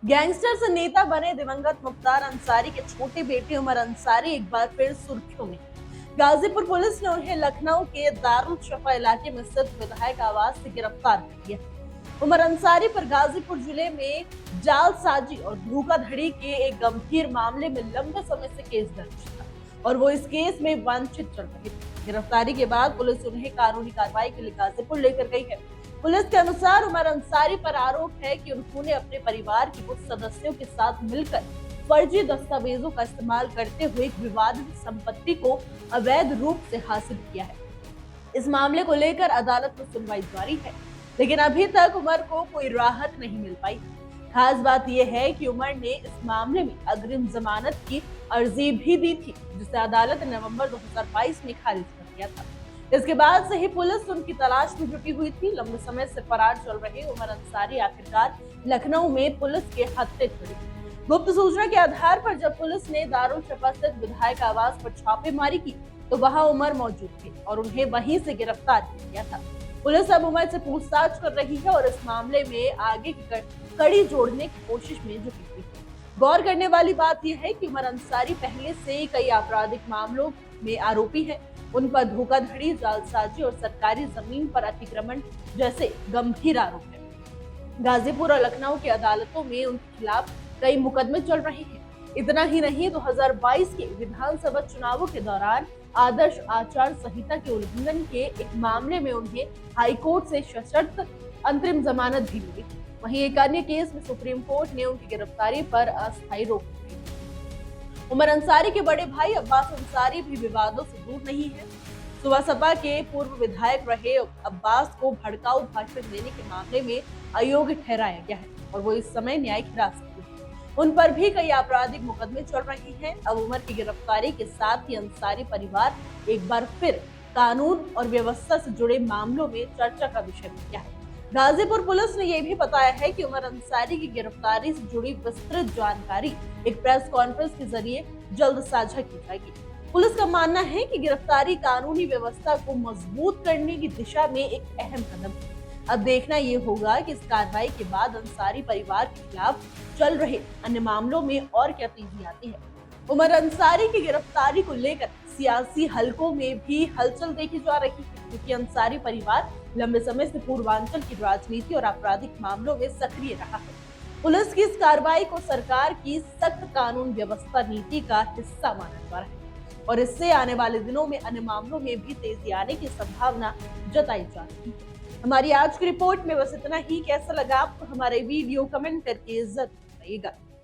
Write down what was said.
Gangster से नेता बने दिवंगत मुख्तार अंसारी के छोटे बेटे उमर अंसारी एक बार फिर सुर्खियों में। गाजीपुर पुलिस ने उन्हें लखनऊ के दारुल शफा इलाके में स्थित विधायक आवास से गिरफ्तार कर लिया। उमर अंसारी पर गाजीपुर जिले में जालसाजी और धोखाधड़ी के एक गंभीर मामले में लंबे समय से केस दर्ज था और वो इस केस में वांछित चल रहे थे। गिरफ्तारी के बाद पुलिस उन्हें कानूनी कार्रवाई के लिए गाजीपुर लेकर गई है। पुलिस के अनुसार उमर अंसारी पर आरोप है कि उन्होंने अपने परिवार के कुछ सदस्यों के साथ मिलकर फर्जी दस्तावेजों का इस्तेमाल करते हुए एक विवादित संपत्ति को अवैध रूप से हासिल किया है। इस मामले को लेकर अदालत में सुनवाई जारी है, लेकिन अभी तक उमर को कोई राहत नहीं मिल पाई। खास बात यह है कि उमर ने इस मामले में अग्रिम जमानत की अर्जी भी दी थी, जिसे अदालत ने नवंबर 2022 में खारिज कर दिया था। इसके बाद से ही पुलिस उनकी तलाश में जुटी हुई थी। लंबे समय से फरार चल रहे उमर अंसारी आखिरकार लखनऊ में पुलिस के हत्थे चढ़े। गुप्त सूचना के आधार पर जब पुलिस ने दारुल शफा स्थित विधायक आवास पर छापेमारी की तो वहां उमर मौजूद थे और उन्हें वहीं से गिरफ्तार किया गया था। पुलिस अब उमर से पूछताछ कर रही है और इस मामले में आगे की कड़ी जोड़ने की कोशिश में जुटी हुई है। गौर करने वाली बात यह है कि उमर अंसारी पहले से कई आपराधिक मामलों में आरोपी है। उन पर धोखाधड़ी, जालसाजी और सरकारी जमीन पर अतिक्रमण जैसे गंभीर आरोप है। गाजीपुर और लखनऊ की अदालतों में उनके खिलाफ कई मुकदमे चल रहे हैं। इतना ही नहीं, 2022 के विधानसभा चुनावों के दौरान आदर्श आचार संहिता के उल्लंघन के एक मामले में उन्हें हाईकोर्ट से सशर्त अंतरिम जमानत भी मिली। वहीं एक अन्य केस में सुप्रीम कोर्ट ने उनकी गिरफ्तारी पर अस्थायी रोक दी। उमर अंसारी के बड़े भाई अब्बास अंसारी भी विवादों से दूर नहीं है। सुबह सपा के पूर्व विधायक रहे अब्बास को भड़काऊ भाषण देने के मामले में अयोग्य ठहराया गया है और वो इस समय न्यायिक हिरासत में है। उन पर भी कई आपराधिक मुकदमे चल रहे हैं। अब उमर की गिरफ्तारी के साथ ही अंसारी परिवार एक बार फिर कानून और व्यवस्था से जुड़े मामलों में चर्चा का विषय बन गया है। गाजीपुर पुलिस ने यह भी बताया है कि उमर अंसारी की गिरफ्तारी से जुड़ी विस्तृत जानकारी एक प्रेस कॉन्फ्रेंस के जरिए जल्द साझा की जाएगी। पुलिस का मानना है कि गिरफ्तारी कानूनी व्यवस्था को मजबूत करने की दिशा में एक अहम कदम है। अब देखना ये होगा कि इस कार्रवाई के बाद अंसारी परिवार के खिलाफ चल रहे अन्य मामलों में और क्या तेजी आती है। उमर अंसारी की गिरफ्तारी को लेकर सियासी हलकों में भी हलचल देखी जा रही है, क्योंकि अंसारी परिवार लंबे समय से पूर्वांचल की राजनीति और आपराधिक मामलों में सक्रिय रहा है। पुलिस की इस कार्रवाई को सरकार की सख्त कानून व्यवस्था नीति का हिस्सा माना जा रहा है और इससे आने वाले दिनों में अन्य मामलों में भी तेजी आने की संभावना जताई जा रही है। हमारी आज की रिपोर्ट में बस इतना ही। कैसा लगा आपको हमारे वीडियो, कमेंट करके जरूर बताइएगा।